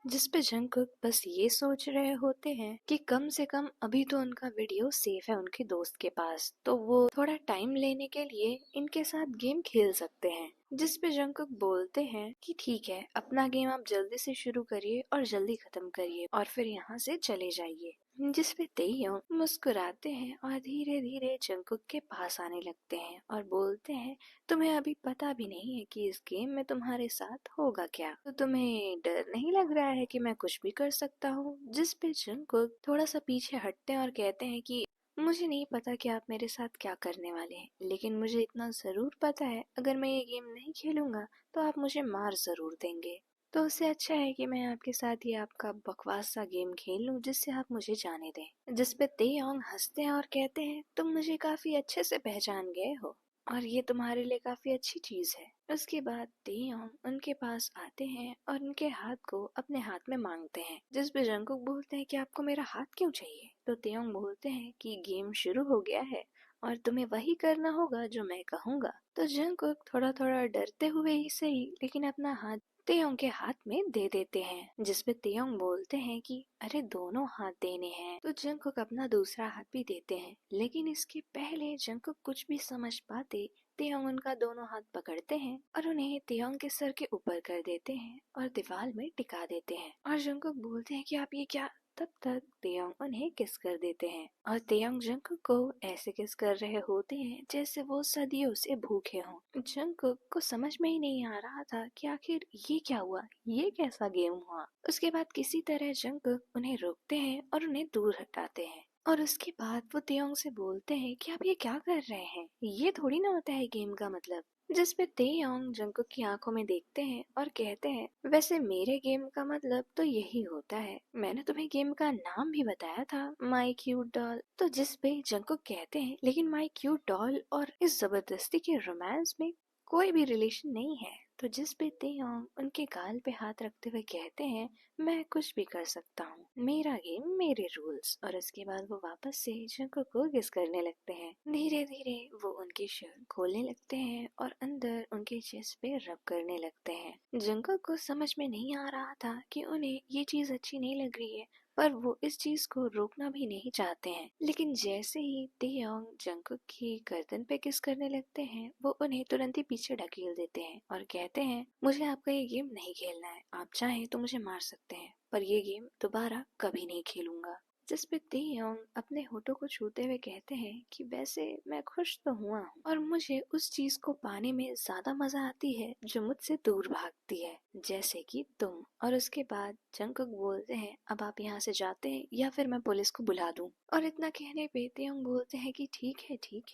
जिस पे जंगकुक बस ये सोच रहे होते हैं कि कम से कम अभी तो उनका वीडियो सेफ है उनके दोस्त के पास, तो वो थोड़ा टाइम लेने के लिए इनके साथ गेम खेल सकते हैं। जिस पे जंगकुक बोलते हैं कि ठीक है, अपना गेम आप जल्दी से शुरू करिए और जल्दी खत्म करिए और फिर यहाँ से चले जाइए। जिस पे तेयोंग मुस्कुराते हैं और धीरे धीरे जंगकुक के पास आने लगते हैं और बोलते हैं, तुम्हें अभी पता भी नहीं है कि इस गेम में तुम्हारे साथ होगा क्या, तो तुम्हें डर नहीं लग रहा है कि मैं कुछ भी कर सकता हूँ। जिस पे जंगकुक थोड़ा सा पीछे हटते हैं और कहते हैं कि मुझे नहीं पता कि आप मेरे साथ क्या करने वाले हैं, लेकिन मुझे इतना जरूर पता है अगर मैं ये गेम नहीं खेलूंगा तो आप मुझे मार जरूर देंगे। तो उससे अच्छा है कि मैं आपके साथ ये आपका बकवास सा गेम खेल लूं जिससे आप मुझे जाने दें। जिस पे तेयोंग हंसते हैं और कहते हैं, तुम मुझे काफी अच्छे से पहचान गए हो और ये तुम्हारे लिए काफी अच्छी चीज है। उसके बाद तेयोंग उनके पास आते हैं और उनके हाथ को अपने हाथ में मांगते हैं। जिस पे जंगकुक बोलते हैं कि आपको मेरा हाथ क्यों चाहिए, तो तेयोंग बोलते हैं कि गेम शुरू हो गया है और तुम्हें वही करना होगा जो मैं कहूँगा। तो जंगकुक थोड़ा थोड़ा डरते हुए ही सही, लेकिन अपना हाथ तेयोंग के हाथ में दे देते हैं। जिसपे तेयोंग बोलते हैं कि अरे दोनों हाथ देने हैं, तो जंगकुक अपना दूसरा हाथ भी देते हैं। लेकिन इसके पहले जंगकुक कुछ भी समझ पाते, तेयोंग उनका दोनों हाथ पकड़ते हैं और उन्हें तेयोंग के सर के ऊपर कर देते हैं और दीवार में टिका देते हैं। और जंगकुक बोलते हैं कि आप ये क्या। तब तक तेयोंग उन्हें किस कर देते हैं और तेयोंग जंगकुक को ऐसे किस कर रहे होते हैं जैसे वो सदियों से भूखे हों। जंगकुक को समझ में ही नहीं आ रहा था कि आखिर ये क्या हुआ, ये कैसा गेम हुआ। उसके बाद किसी तरह जंगकुक उन्हें रोकते हैं और उन्हें दूर हटाते हैं और उसके बाद वो तेयोंग से बोलते हैं कि आप ये क्या कर रहे हैं, ये थोड़ी ना होता है गेम का मतलब। जिस पे तेयोंग जंगकुक की आंखों में देखते हैं और कहते हैं, वैसे मेरे गेम का मतलब तो यही होता है, मैंने तुम्हें गेम का नाम भी बताया था, माई क्यूट डॉल। तो जिस पे जंगकुक कहते हैं, लेकिन माई क्यूट डॉल और इस जबरदस्ती के रोमांस में कोई भी रिलेशन नहीं है। तो जिस पे तेयोंग उनके गाल पे हाथ रखते हुए कहते हैं, मैं कुछ भी कर सकता हूँ, मेरा गेम मेरे रूल्स। और उसके बाद वो वापस से जंगकुक को किस करने लगते हैं। धीरे धीरे वो उनकी शर्ट खोलने लगते हैं और अंदर उनके चेस्ट पे रब करने लगते हैं। जंगकुक को समझ में नहीं आ रहा था कि उन्हें ये चीज अच्छी नहीं लग रही है, पर वो इस चीज को रोकना भी नहीं चाहते हैं। लेकिन जैसे ही तेयोंग जंगकुक की गर्दन पे किस करने लगते हैं, वो उन्हें तुरंत ही पीछे ढकेल देते हैं और कहते हैं, मुझे आपका ये गेम नहीं खेलना है, आप चाहें तो मुझे मार सकते हैं, पर ये गेम दोबारा कभी नहीं खेलूंगा। जिस पे तेयोंग अपने होठों को छूते हुए कहते हैं कि वैसे मैं खुश तो हुआ हूँ और मुझे उस चीज को पाने में ज्यादा मजा आती है जो मुझसे दूर भागती है, जैसे कि तुम। और उसके बाद जंगकुक बोलते हैं, अब आप यहाँ से जाते हैं या फिर मैं पुलिस को बुला दूं। और इतना कहने पे तेयोंग बोलते हैं कि ठीक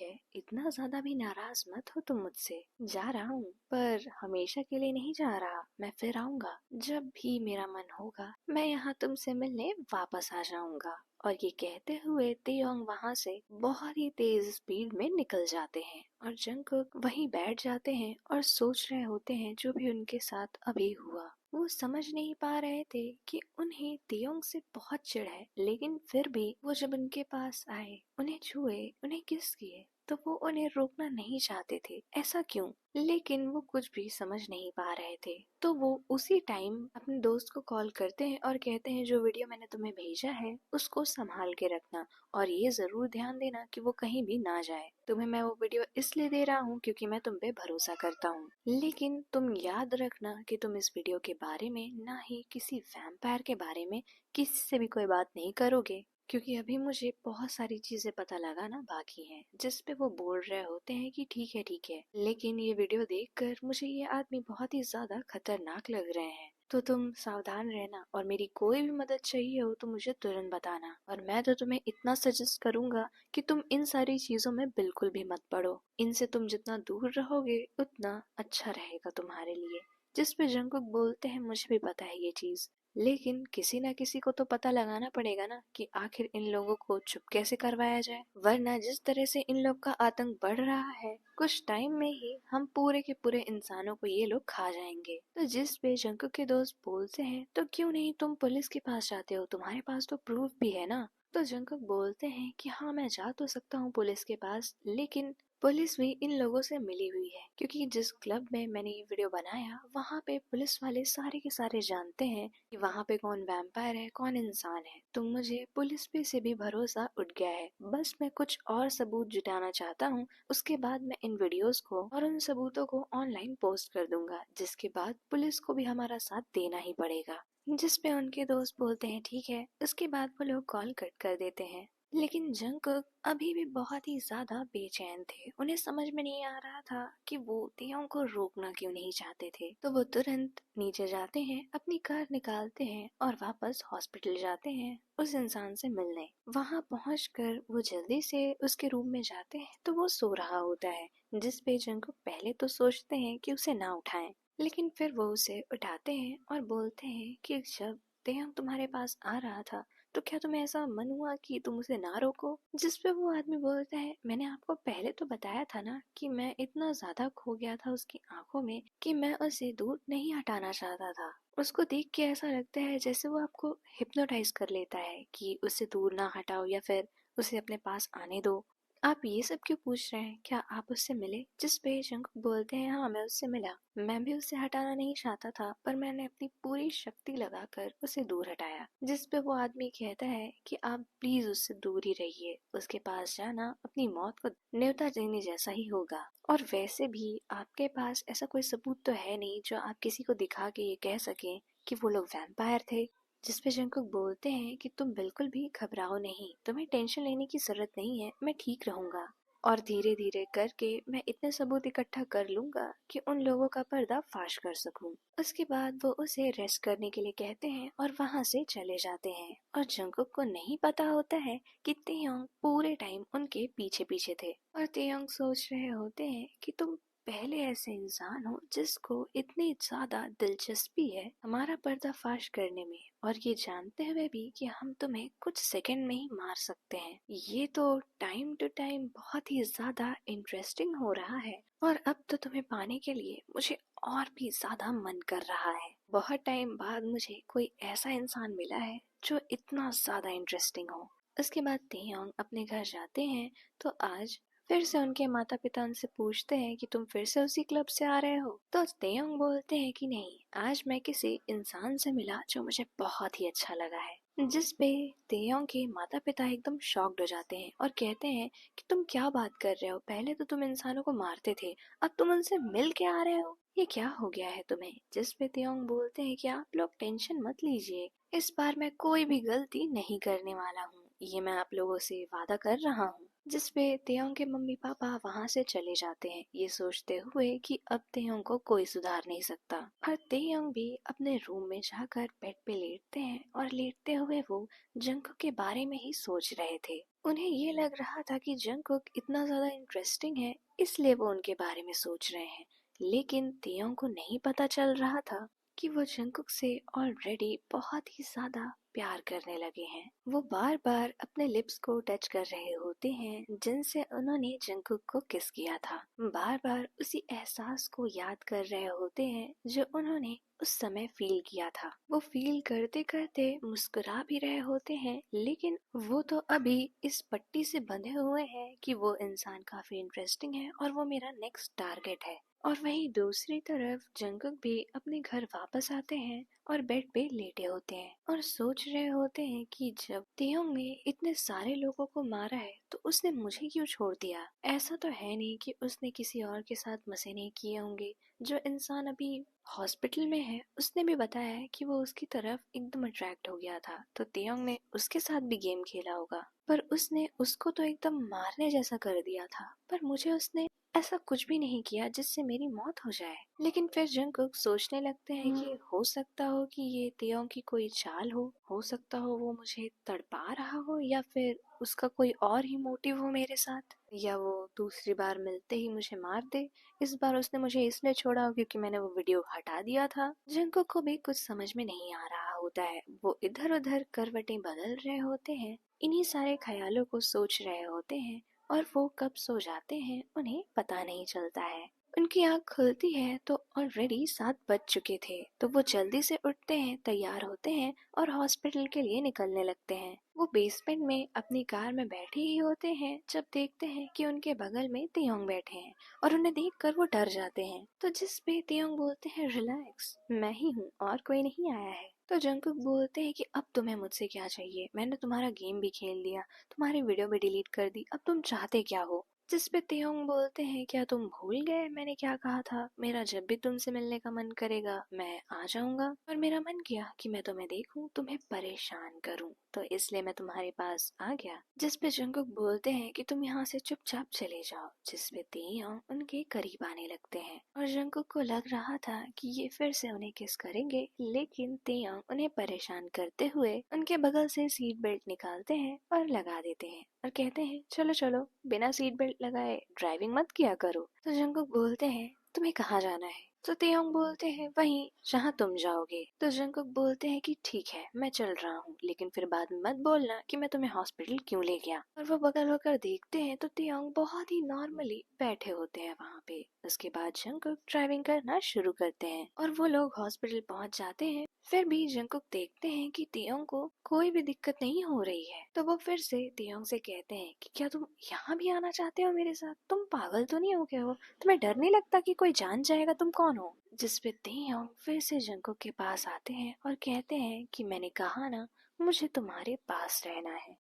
है, इतना ज्यादा भी नाराज मत हो तुम मुझसे, जा रहा हूँ, पर हमेशा के लिए नहीं जा रहा, मैं फिर आऊंगा, जब भी मेरा मन होगा मैं यहाँ तुमसे मिलने वापस आ जाऊंगा। और ये कहते हुए तेयोंग वहाँ से बहुत ही तेज स्पीड में निकल जाते हैं और जंगकुक वहीं बैठ जाते हैं और सोच रहे होते हैं जो भी उनके साथ अभी हुआ। वो समझ नहीं पा रहे थे कि उन्हें तेयोंग से बहुत चिढ़ है, लेकिन फिर भी वो जब उनके पास आए, उन्हें छुए, उन्हें किस किए, तो वो उन्हें रोकना नहीं चाहते थे। ऐसा क्यों? लेकिन वो कुछ भी समझ नहीं पा रहे थे। तो वो उसी टाइम अपने दोस्त को कॉल करते हैं और कहते हैं, जो वीडियो मैंने तुम्हें भेजा है उसको संभाल के रखना और ये जरूर ध्यान देना कि वो कहीं भी ना जाए। तुम्हें मैं वो वीडियो इसलिए दे रहा हूँ क्योंकि मैं तुम पे भरोसा करता हूँ, लेकिन तुम याद रखना कि तुम इस वीडियो के बारे में ना ही किसी वैम्पायर के बारे में किसी से भी कोई बात नहीं करोगे, क्योंकि अभी मुझे बहुत सारी चीजें पता लगाना बाकी है। जिस पे वो बोल रहे होते हैं कि ठीक है, लेकिन ये वीडियो देखकर मुझे ये आदमी बहुत ही ज्यादा खतरनाक लग रहे हैं, तो तुम सावधान रहना और मेरी कोई भी मदद चाहिए हो तो मुझे तुरंत बताना। और मैं तो तुम्हें इतना सजेस्ट करूंगा कि तुम इन सारी चीजों में बिल्कुल भी मत पड़ो, इनसे तुम जितना दूर रहोगे उतना अच्छा रहेगा तुम्हारे लिए। जिस पे जंगकुक बोलते हैं, मुझे भी पता है ये चीज, लेकिन किसी ना किसी को तो पता लगाना पड़ेगा ना कि आखिर इन लोगों को चुप कैसे करवाया जाए, वरना जिस तरह से इन लोग का आतंक बढ़ रहा है, कुछ टाइम में ही हम पूरे के पूरे इंसानों को ये लोग खा जाएंगे। तो जिस पे जंगकुक के दोस्त बोलते हैं, तो क्यों नहीं तुम पुलिस के पास जाते हो, तुम्हारे पास तो प्रूफ भी है ना। तो जंगकुक बोलते हैं कि हाँ, मैं जा तो सकता हूँ पुलिस के पास, लेकिन पुलिस भी इन लोगों से मिली हुई है, क्योंकि जिस क्लब में मैंने ये वीडियो बनाया वहाँ पे पुलिस वाले सारे के सारे जानते हैं कि वहाँ पे कौन वैम्पायर है कौन इंसान है। तो मुझे पुलिस पे से भी भरोसा उठ गया है। बस मैं कुछ और सबूत जुटाना चाहता हूँ, उसके बाद मैं इन वीडियोस को और उन सबूतों को ऑनलाइन पोस्ट कर दूंगा, जिसके बाद पुलिस को भी हमारा साथ देना ही पड़ेगा। जिस पे उनके दोस्त बोलते हैं ठीक है। उसके बाद वो लोग कॉल कट कर देते हैं। लेकिन जंगकुक अभी भी बहुत ही ज्यादा बेचैन थे। उन्हें समझ में नहीं आ रहा था कि वो तेयोंग को रोकना क्यों नहीं चाहते थे। तो वो तुरंत नीचे जाते हैं, अपनी कार निकालते हैं और वापस हॉस्पिटल जाते हैं उस इंसान से मिलने। वहां पहुंचकर वो जल्दी से उसके रूम में जाते हैं तो वो सो रहा होता है, जिस पे जंगकुक पहले तो सोचते हैं कि उसे ना उठाएं, लेकिन फिर वो उसे उठाते हैं और बोलते हैं कि जब तेयोंग तुम्हारे पास आ रहा था तो क्या तुम्हें ऐसा मन हुआ कि तुम उसे ना रोको? जिस पे वो आदमी बोलता है, मैंने आपको पहले तो बताया था ना कि मैं इतना ज्यादा खो गया था उसकी आंखों में कि मैं उसे दूर नहीं हटाना चाहता था। उसको देख के ऐसा लगता है जैसे वो आपको हिप्नोटाइज कर लेता है कि उससे दूर ना हटाओ या फिर उसे अपने पास आने दो। आप ये सब क्यों पूछ रहे हैं? क्या आप उससे मिले? जिस पे जंगकुक बोलते हैं, हाँ मैं उससे मिला। मैं भी उसे हटाना नहीं चाहता था, पर मैंने अपनी पूरी शक्ति लगाकर उसे दूर हटाया। जिस पे वो आदमी कहता है कि आप प्लीज उससे दूर ही रहिए, उसके पास जाना अपनी मौत को न्योता देने जैसा ही होगा। और वैसे भी आपके पास ऐसा कोई सबूत तो है नहीं जो आप किसी को दिखा के ये कह सके कि वो लोग वैम्पायर थे। जिस पे जंगकुक बोलते हैं कि तुम बिल्कुल भी घबराओ नहीं, तुम्हें टेंशन लेने की जरूरत नहीं है, मैं ठीक रहूंगा। और धीरे धीरे करके मैं इतने सबूत इकट्ठा कर लूंगा कि उन लोगों का पर्दा फाश कर सकूं। उसके बाद वो उसे रेस्ट करने के लिए कहते हैं और वहां से चले जाते हैं। और जंगकुक को नहीं पता होता है कि तेयोंग पूरे टाइम उनके पीछे पीछे थे। और तेयोंग सोच रहे होते हैं कि तुम पहले ऐसे इंसान हो जिसको इतनी ज्यादा दिलचस्पी है हमारा पर्दाफाश करने में, और ये जानते हुए भी कि हम तुम्हें कुछ सेकंड में ही मार सकते हैं। ये तो टाइम टू टाइम बहुत ही ज्यादा इंटरेस्टिंग हो रहा है, और अब तो तुम्हें पाने के लिए मुझे और भी ज्यादा मन कर रहा है। बहुत टाइम बाद मुझे कोई ऐसा इंसान मिला है जो इतना ज्यादा इंटरेस्टिंग हो। उसके बाद तेयोंग अपने घर जाते हैं तो आज फिर से उनके माता पिता उनसे पूछते हैं कि तुम फिर से उसी क्लब से आ रहे हो? तो तेयोंग बोलते हैं कि नहीं, आज मैं किसी इंसान से मिला जो मुझे बहुत ही अच्छा लगा है। जिस पे तेयोंग के माता पिता एकदम शॉक्ड हो जाते हैं और कहते हैं कि तुम क्या बात कर रहे हो, पहले तो तुम इंसानों को मारते थे, अब तुम उनसे मिल के आ रहे हो, ये क्या हो गया है तुम्हें? जिस पे तेयोंग बोलते हैं कि आप लोग टेंशन मत लीजिए, इस बार मैं कोई भी गलती नहीं करने वाला हूँ, ये मैं आप लोगों से वादा कर रहा हूँ। जिस पे तेयोंग के मम्मी पापा वहां से चले जाते हैं, ये सोचते हुए कि अब तेयोंग को कोई सुधार नहीं सकता। और तेयोंग भी अपने रूम में जाकर बेड पे लेटते हैं और लेटते हुए वो जंगकुक के बारे में ही सोच रहे थे। उन्हें ये लग रहा था कि जंगकुक इतना ज्यादा इंटरेस्टिंग है इसलिए वो उनके बारे में सोच रहे हैं, लेकिन तेयोंग को नहीं पता चल रहा था कि वो जंगकुक से ऑलरेडी बहुत ही ज्यादा प्यार करने लगे हैं। वो बार बार अपने लिप्स को टच कर रहे होते हैं जिनसे उन्होंने जंगकुक को किस किया था। बार बार उसी एहसास को याद कर रहे होते हैं जो उन्होंने उस समय फील किया था। वो फील करते करते मुस्कुरा भी रहे होते हैं, लेकिन वो तो अभी इस पट्टी से बंधे हुए हैं कि वो इंसान काफी इंटरेस्टिंग है और वो मेरा नेक्स्ट टारगेट है। और वहीं दूसरी तरफ जंगकुक भी अपने घर वापस आते हैं और बेड पे लेटे होते हैं और सोच रहे होते हैं कि जब तेयोंग ने इतने सारे लोगों को मारा है तो उसने मुझे क्यों छोड़ दिया? ऐसा तो है नहीं कि उसने किसी और के साथ मजे नहीं किए होंगे। जो इंसान अभी हॉस्पिटल में है उसने भी बताया है कि वो उसकी तरफ एकदम अट्रैक्ट हो गया था, तो तेयोंग ने उसके साथ भी गेम खेला होगा, पर उसने उसको तो एकदम मारने जैसा कर दिया था। पर मुझे उसने ऐसा कुछ भी नहीं किया जिससे मेरी मौत हो जाए। लेकिन फिर जंगकुक सोचने लगते हैं कि हो सकता हो कि ये तेयोंग की कोई चाल हो सकता हो वो मुझे तड़पा रहा हो, या फिर उसका कोई और ही मोटिव हो मेरे साथ, या वो दूसरी बार मिलते ही मुझे मार दे। इस बार उसने मुझे इसलिए छोड़ा हो क्योंकि मैंने वो वीडियो हटा दिया था। जंगकुक को भी कुछ समझ में नहीं आ रहा होता है, वो इधर उधर करवटें बदल रहे होते हैं, इन्हीं सारे ख्यालों को सोच रहे होते हैं, और वो कब सो जाते हैं उन्हें पता नहीं चलता है। उनकी आँख खुलती है तो ऑलरेडी 7 बज चुके थे। तो वो जल्दी से उठते हैं, तैयार होते हैं और हॉस्पिटल के लिए निकलने लगते हैं। वो बेसमेंट में अपनी कार में बैठे ही होते हैं जब देखते हैं कि उनके बगल में तियोंग बैठे हैं और उन्हें देखकर वो डर जाते हैं। तो जिस पे तियोंग बोलते हैं, रिलैक्स, मैं ही हूँ और कोई नहीं आया है। तो जंगकुक बोलते हैं कि अब तुम्हें मुझसे क्या चाहिए, मैंने तुम्हारा गेम भी खेल लिया, तुम्हारी वीडियो भी डिलीट कर दी, अब तुम चाहते क्या हो। जिस पे तियोंग बोलते हैं, क्या तुम भूल गए मैंने क्या कहा था, मेरा जब भी तुमसे मिलने का मन करेगा मैं आ जाऊंगा, और मेरा मन किया कि मैं तुम्हें देखूं, तुम्हें परेशान करूं, तो इसलिए मैं तुम्हारे पास आ गया। जिस पे जंगकुक बोलते हैं कि तुम यहाँ से चुपचाप चले जाओ। जिस पे तियोंग उनके करीब आने लगते हैं और जंगकुक को लग रहा था कि ये फिर से उन्हें किस करेंगे, लेकिन तियोंग उन्हें परेशान करते हुए उनके बगल से सीट बेल्ट निकालते हैं और लगा देते हैं और कहते हैं, चलो चलो, बिना सीट बेल्ट लगाए ड्राइविंग मत किया करो। तो जंगकुक बोलते हैं, तुम्हें कहाँ जाना है। तो तियोंग बोलते हैं, वहीं जहाँ तुम जाओगे। तो जंगकुक बोलते हैं कि ठीक है मैं चल रहा हूँ, लेकिन फिर बाद में मत बोलना कि मैं तुम्हें हॉस्पिटल क्यों ले गया। और वो बगल होकर देखते हैं तो तियोंग बहुत ही नॉर्मली बैठे होते हैं वहाँ पे। उसके बाद जंगकुक ड्राइविंग करना शुरू करते हैं और वो लोग हॉस्पिटल पहुँच जाते हैं। फिर भी जंगकुक देखते हैं कि तियोंग को कोई भी दिक्कत नहीं हो रही है। तो वो फिर से तियोंग से कहते हैं कि क्या तुम यहाँ भी आना चाहते हो मेरे साथ, तुम पागल तो नहीं हो गए हो, तुम्हें डर नहीं लगता कि कोई जान जाएगा तुम कौन हो। जिस पे तियोंग फिर से जंगकुक के पास आते हैं और कहते हैं कि मैंने कहा ना, मुझे तुम्हारे पास रहना है।